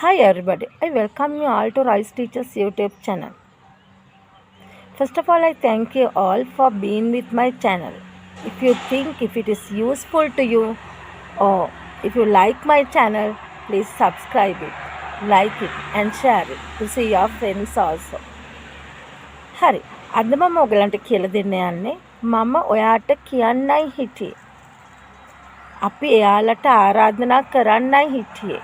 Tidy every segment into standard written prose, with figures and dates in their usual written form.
Hi everybody, I welcome you all to Rise Teachers YouTube channel. First of all, I thank you all for being with my channel. If you think if it is useful to you or if you like my channel, please subscribe it, like it and share it to see your friends also. හරි. අද මම ඔයගලන්ට කියලා දෙන්න යන්නේ මම ඔයාට කියන්නයි හිටියේ. අපි එයාලට ආරාධනා කරන්නයි හිටියේ.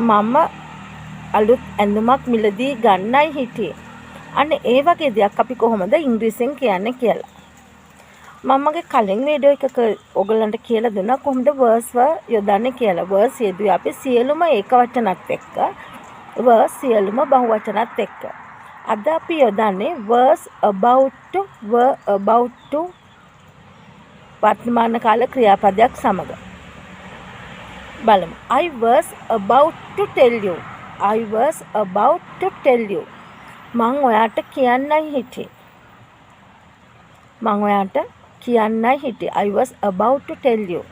මම අලුත් ඇඳුමක් මිලදී ගන්නයි හිටියේ. අන්න ඒ වගේ දෙයක් අපි කොහොමද ඉංග්‍රීසියෙන් කියන්නේ කියලා. මම මගේ කලින් වීඩියෝ එකක ඔයගලන්ට කියලා දුන්නා කොහොමද verbs යොදන්නේ කියලා. verbs යෙදුවේ අපි සියලුම ඒක වචනත් එක්ක, verbs සියලුම බහුවචනත් එක්ක. අද අපි යොදන්නේ verbs about to, were about to වර්තමාන කාල ක්‍රියාපදයක් සමග. බලමු. I was about to tell you. I was about to tell you. මං ඔයාට කියන්නයි හිටියේ. මං ඔයාට කියන්නයි හිටියේ. I was about to tell you.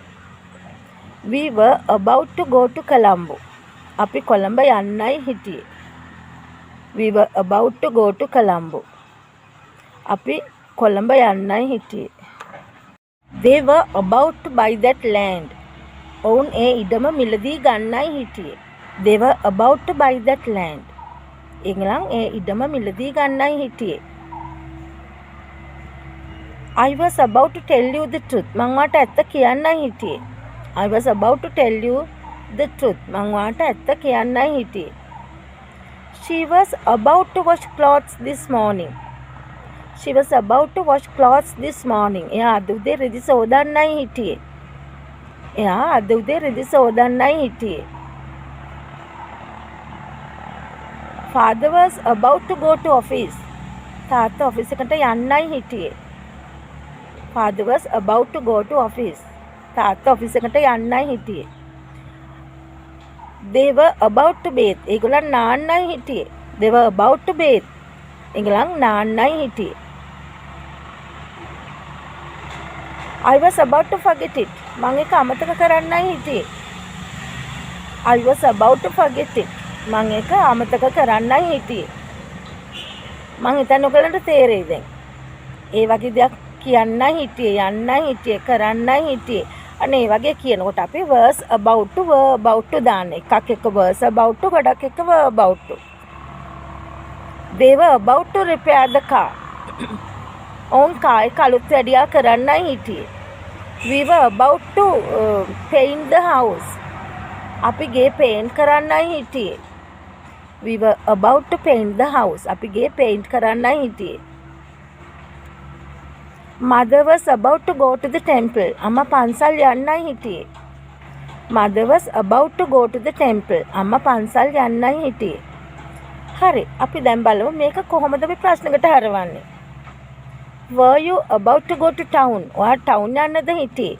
We were about to go to Colombo. අපි කොළඹ යන්නයි හිටියේ. We were about to go to Colombo. අපි කොළඹ යන්නයි හිටියේ. They were about to buy that land. ඔවුන් ඒ ඉඩම මිලදී ගන්නයි හිටියේ. They were about to buy that land. එංගලන් ඒ ඉඩම මිලදී ගන්නයි හිටියේ. I was about to tell you the truth. මං ඔයාට ඇත්ත කියන්නයි හිටියේ. I was about to tell you the truth. මං ඔයාට ඇත්ත කියන්නයි හිටියේ. She was about to wash clothes this morning. She was about to wash clothes this morning. එයා අද උදේ රෙදි සෝදන්නයි හිටියේ. එයා අද උදේ රෙදි සෝදන්නයි හිටියේ. Father was about to go to office. තාත්තා ඔෆිස් එකට යන්නයි හිටියේ. Father was about to go to office. තාත්තා ඔෆිස් එකට යන්නයි හිටියේ. They were about to bathe. ඒගොල්ලන් නාන්නයි හිටියේ. They were about to bathe. ඒගොල්ලන් නාන්නයි හිටියේ. I was about to forget it. මං ඒක අමතක කරන්නයි හිටියේ. I was about to forget it. මං ඒක අමතක කරන්නයි හිටියේ. මං හිතන්නේ ඔයගලන්ට තේරෙයි දැන්. ඒ වගේ දෙයක් කියන්නයි හිටියේ, යන්නයි හිටියේ, කරන්නයි හිටියේ. අනේ ඒ වගේ කියනකොට අපි was about to, were about to දාන්න. එකක් එක was about to, ගොඩක් එක were about to. They were about to repair the car. ඔවුන් කාර් එක අලුත් වැඩියා කරන්නයි හිටියේ. We were about to paint the house. අපි ගේ paint කරන්නයි හිටියේ. We were about to paint the house. අපි ගේ paint කරන්නයි හිටියේ. Mother was about to go to the temple. අම්මා පන්සල් යන්නයි හිටියේ. Mother was about to go to the temple. අම්මා පන්සල් යන්නයි හිටියේ. හරි. අපි දැන් බලමු මේක කොහොමද අපි ප්‍රශ්නකට හරවන්නේ. Were you about to go to town? ඔයා town යන්නද හිටියේ?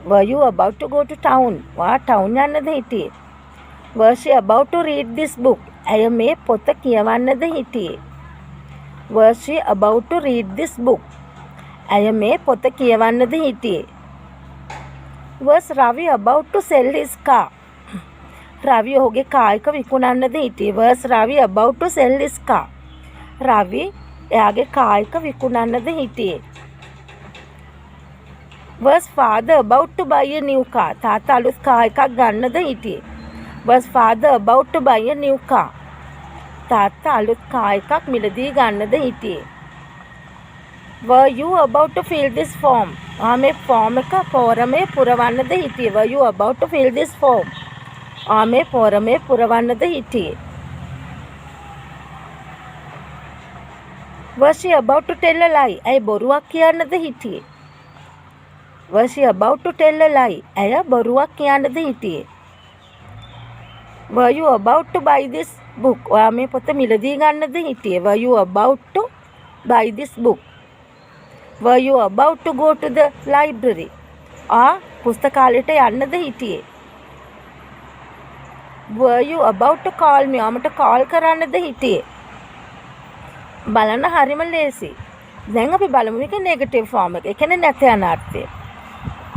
Were you about to go to town? ඔයා town යන්නද හිටියේ? Was she about to read this book? ඇය මේ පොත කියවන්නද හිටියේ? Was she about to read this book? ඇය මේ පොත කියවන්නද හිටියේ? Was Ravi about to sell his car? රවි ඔහුගේ කාර් එක විකුණන්නද හිටියේ? Was Ravi about to sell his car? රවි එයාගේ කාර් එක විකුණන්නද හිටියේ? Was father about to buy a new car? තාත්තා අලුත් කාර් එකක් ගන්නද හිටියේ? Was father about to buy a new car? තාත්තා අලුත් කාර් එකක් මිලදී ගන්නද හිටියේ? Were you about to fill this form? මේ form එක පෝරමේ පුරවන්නද හිටියේ? Were you about to fill this form? මේ පෝරමේ පුරවන්නද හිටියේ? Was she about to tell a lie? ඇය බොරුවක් කියන්නද හිටියේ? Was she about to tell a lie? ඇය බොරුවක් කියන්නද හිටියේ? Were you about to buy this book? ඔයා මේ පොත මිලදී ගන්නද හිටියේ? Were you about to buy this book? Were you about to go to the library? පුස්තකාලයට යන්නද හිටියේ? Were you about to call me? මට call කරන්නද හිටියේ? බලන්න හරිම ලේසි. දැන් අපි බලමු මේක නෙගටිව් ෆෝම් එක. ඒ කියන්නේ නැත යන අර්ථය.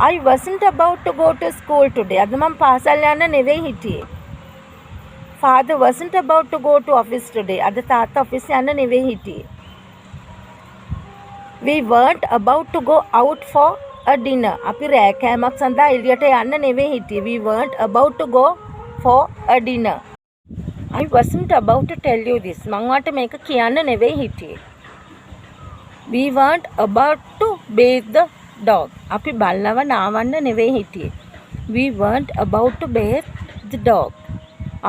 I wasn't about to go to school today. අද මම පාසල් යන්න නෙවෙයි හිටියේ. Father wasn't about to go to office today. අද තාත්තා ඔෆිස් යන්න නෙවෙයි හිටියේ. We weren't about to go out for a dinner. අපි රෑ කෑමක් සඳහා එළියට යන්න නෙවෙයි හිටියේ. We weren't about to go for a dinner. I wasn't about to tell you this. මං ඔයාලට මේක කියන්න නෙවෙයි හිටියේ. We weren't about to bathe the dog. අපි බල්ලව නාවන්න නෙවෙයි හිටියේ. We weren't about to bathe the dog.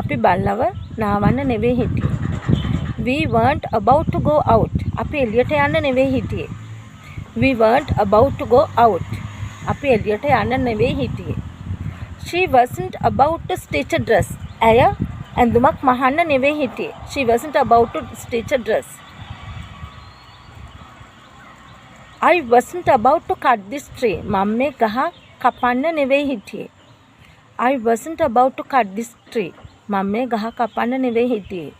අපි බල්ලව නාවන්න නෙවෙයි හිටියේ. We weren't about to go out. අපි එළියට යන්න නෙවෙයි හිටියේ. We weren't about to go out. අපි එළියට යන්න නෙවෙයි හිටියේ. She wasn't about to stitch a dress. ඇය ඇඳුමක් මහන්න නෙවෙයි හිටියේ. She wasn't about to stitch a dress. I wasn't about to cut this tree. මම මේ ගහ කපන්න නෙවෙයි හිටියේ. I wasn't about to cut this tree. මම මේ ගහ කපන්න නෙවෙයි හිටියේ.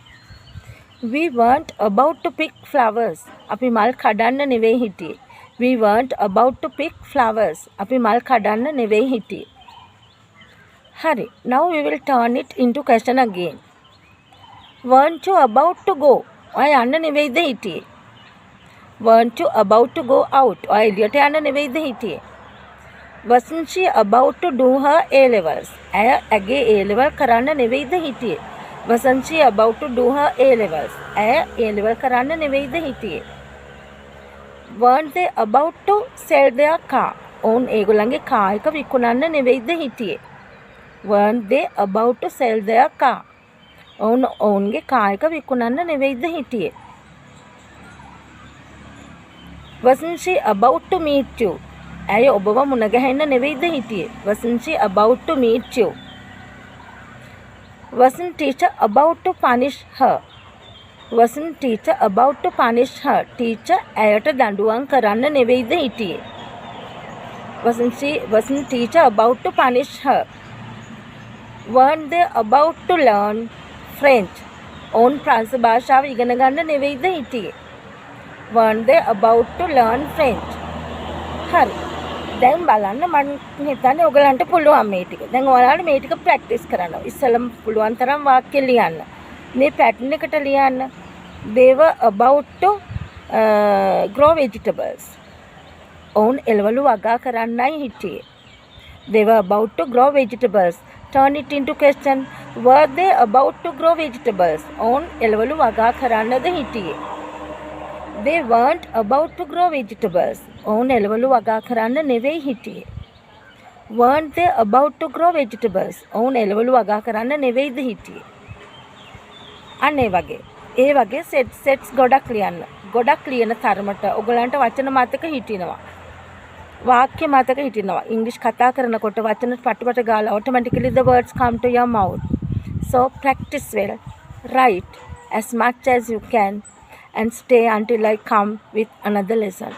We weren't about to pick flowers. අපි මල් කඩන්න නෙවෙයි හිටියේ. We weren't about to pick flowers. අපි මල් කඩන්න නෙවෙයි හිටියේ. හරි. Now we will turn it into question again. Weren't you about to go? ඔයා යන්න නෙවෙයිද හිටියේ? Weren't you about to go out? ඔයා එළියට යන්න නෙවෙයිද හිටියේ? Wasn't she about to do her A-levels? ඇය ඇගේ A-level කරන්න නෙවෙයිද හිටියේ? Wasn't she about to do her A-levels? ඇය A-level කරන්න නෙවෙයිද හිටියේ? Weren't they about to sell their car? ඔවුන් ඒගොල්ලන්ගේ කාර් එක විකුණන්න නෙවෙයිද හිටියේ? Weren't they about to sell their car? ඔවුන් ඔවුන්ගේ කාර් එක විකුණන්න නෙවෙයිද හිටියේ? Wasn't she about to meet you? ඇය ඔබව මුණ ගැහෙන්න නෙවෙයිද හිටියේ? Wasn't she about to meet you? Wasn't teacher about to punish her? Wasn't teacher about to punish her? Teacher ඇයට දඬුවම් කරන්න නෙවෙයිද හිටියේ? Wasn't teacher about to punish her? Weren't they about to learn French? ඔවුන් ප්‍රංශ භාෂාව ඉගෙන ගන්න නෙවෙයිද හිටියේ? Weren't they about to learn French? හරි. දැන් බලන්න මම හිතන්නේ ඔයගලන්ට පුළුවන් මේ ටික. දැන් ඔයාලට මේ ටික ප්‍රැක්ටිස් කරන්න. ඉස්සෙල්ලම පුළුවන් තරම් වාක්‍ය ලියන්න. මේ පැටර්න් එකට ලියන්න. They were about to grow vegetables. ඔවුන් එළවලු වගා කරන්නයි හිටියේ. They were about to grow vegetables. Turn it into question. Were they about to grow vegetables? ඔවුන් එළවලු වගා කරන්නද හිටියේ? They weren't about to grow vegetables. ඔවුන් එළවලු වගා කරන්න නෙවෙයි හිටියේ. Weren't they about to grow vegetables? ඔවුන් එළවලු වගා කරන්න නෙවෙයිද හිටියේ? අන්න ඒ වගේ සෙට්ස් ගොඩක් ලියන්න. ගොඩක් ලියන තරමට ඔයගලන්ට වචන මතක හිටිනවා. වාක්‍ය මතක හිටිනවා. ඉංග්‍රීසි කතා කරනකොට වචන පටපට ගාලා automatically the words come to your mouth. So practice well. Write as much as you can and stay until I come with another lesson.